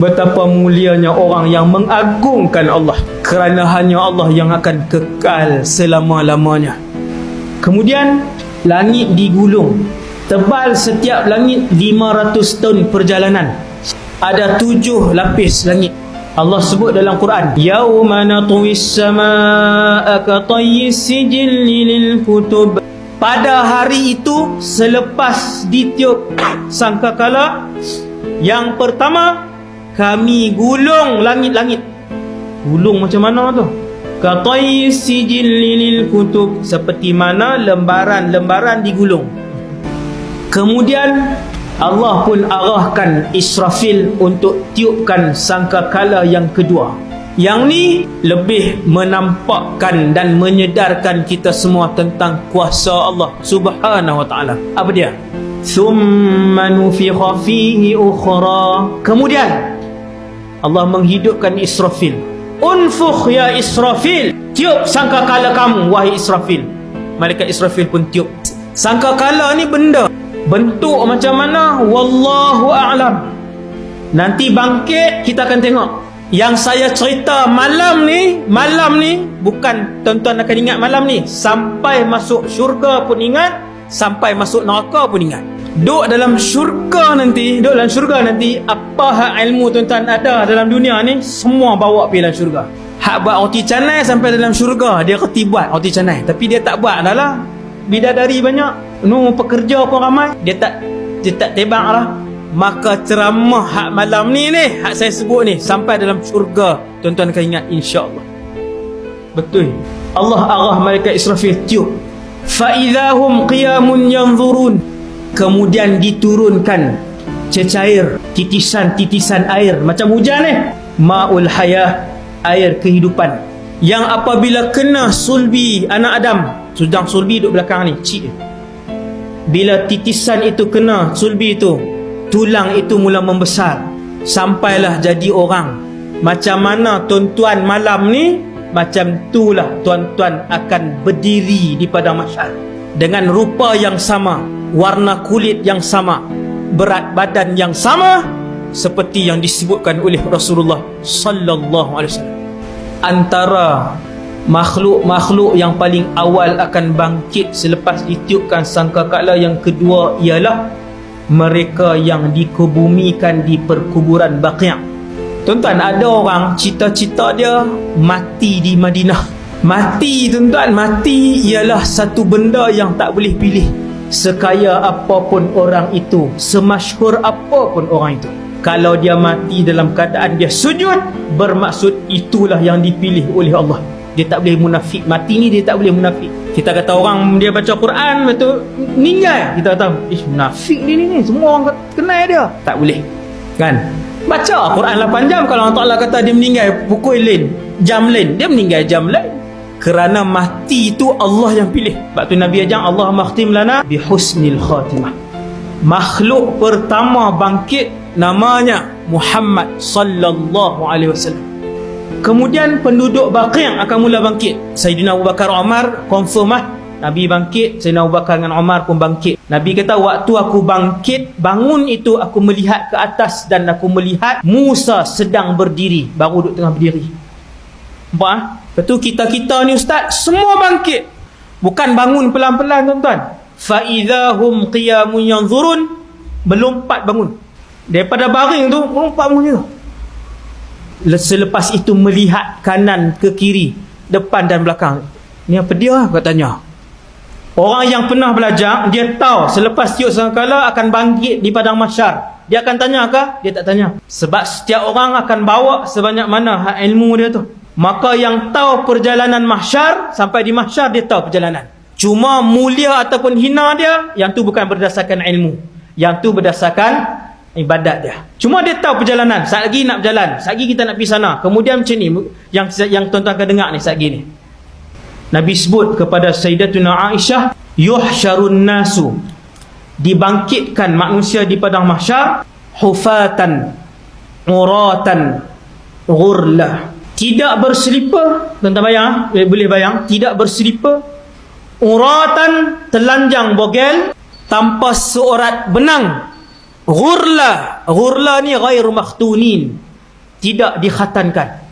Betapa mulianya orang yang mengagungkan Allah, kerana hanya Allah yang akan kekal selama-lamanya. Kemudian langit digulung. Tebal setiap langit 500 tahun perjalanan. Ada 7 lapis langit. Allah sebut dalam Quran, yauma natwis samaa'a ka tayyis sijilli lil kutub. Pada hari itu, selepas ditiup sangkakala, yang pertama kami gulung langit-langit. Gulung macam mana tu? Ka tayyis sijilli lil kutub, seperti mana lembaran-lembaran digulung. Kemudian Allah pun arahkan Israfil untuk tiupkan sangkakala yang kedua. Yang ni lebih menampakkan dan menyedarkan kita semua tentang kuasa Allah Subhanahu wa ta'ala. Apa dia? Thumma nufikha fihi ukhra. Kemudian Allah menghidupkan Israfil. Unfukh ya Israfil. Tiup sangkakala kamu wahai Israfil. Malaikat Israfil pun tiup. Sangkakala ni benda, bentuk macam mana? Wallahu a'lam. Nanti bangkit kita akan tengok. Yang saya cerita malam ni bukan tuan-tuan akan ingat malam ni, sampai masuk syurga pun ingat, sampai masuk neraka pun ingat. Duduk dalam syurga nanti, apa hak ilmu tuan-tuan ada dalam dunia ni, semua bawa pergi dalam syurga. Hak buat roti canai sampai dalam syurga, dia reti buat roti canai, tapi dia tak buat dah lah. Bidadari banyak, pekerja pun ramai, dia tak tebak lah. Maka ceramah hak malam ni hak saya sebut ni, sampai dalam syurga tuan-tuan akan ingat insya-Allah. Betul. Allah arah malaikat Israfil tiup. Fa idahum qiyamun yanzurun. Kemudian diturunkan cecair, titisan-titisan air macam hujan Maul hayah, air kehidupan, yang apabila kena sulbi anak Adam, sedang sulbi duduk belakang ni, cik. Bila titisan itu kena sulbi itu, tulang itu mula membesar, sampailah jadi orang. Macam mana tuan-tuan malam ni, macam itulah tuan-tuan akan berdiri di padang mahsyar dengan rupa yang sama, warna kulit yang sama, berat badan yang sama, seperti yang disebutkan oleh Rasulullah sallallahu alaihi wasallam. Antara makhluk-makhluk yang paling awal akan bangkit selepas ditiupkan sangkakala yang kedua ialah mereka yang dikebumikan di perkuburan Baqi'. Tuan-tuan, ada orang cita-cita dia mati di Madinah. Mati, tuan-tuan, mati ialah satu benda yang tak boleh pilih. Sekaya apapun orang itu, semasyhur apapun orang itu, kalau dia mati dalam keadaan dia sujud, bermaksud itulah yang dipilih oleh Allah. Dia tak boleh munafik. Mati ni dia tak boleh munafik. Kita kata orang dia baca Quran, betul meninggal, kita kata munafik dia ni, semua orang kenal dia. Tak boleh, kan? Baca Quran 8 jam, kalau Allah Ta'ala kata dia meninggal pukul lain, jam lain, dia meninggal jam lain. Kerana mati itu Allah yang pilih. Sebab tu Nabi ajang Allah makhtim lana bihusnil khatimah. Makhluk pertama bangkit namanya Muhammad sallallahu alaihi wasallam. Kemudian penduduk Baqi' akan mula bangkit. Sayyidina Abu Bakar, Umar confirm Nabi bangkit, Sayyidina Abu Bakar dengan Umar pun bangkit. Nabi kata waktu aku bangkit, bangun itu aku melihat ke atas dan aku melihat Musa sedang berdiri, baru duduk tengah berdiri. Nampak? Betul, kita-kita ni ustaz semua bangkit. Bukan bangun pelan-pelan tuan-tuan. Fa idahum qiyamun yanzurun, melompat bangun. Daripada baring tu melompat bangun je. Selepas itu melihat kanan ke kiri, depan dan belakang. Ni apa dia? Aku tanya. Orang yang pernah belajar, dia tahu selepas tiup sangkakala akan bangkit di padang mahsyar. Dia akan tanya ke? Dia tak tanya. Sebab setiap orang akan bawa sebanyak mana hak ilmu dia tu. Maka yang tahu perjalanan mahsyar, sampai di mahsyar dia tahu perjalanan. Cuma mulia ataupun hina dia, yang tu bukan berdasarkan ilmu, yang tu berdasarkan ibadat dia. Cuma dia tahu perjalanan, saat lagi nak berjalan, saat lagi kita nak pergi sana. Kemudian macam ni, yang tuan-tuan akan dengar ni saat lagi ni. Nabi sebut kepada Sayyidatuna Aisyah, yuhsyarun nasu, dibangkitkan manusia di padang mahsyar, hufatan, uratan, ghurlah. Tidak berselipar, tuan-tuan bayang, boleh bayang, tidak berselipar, uratan, telanjang bogel, tanpa seorat benang. Ghurla ni ghairu makhtunin, tidak dikhatankan.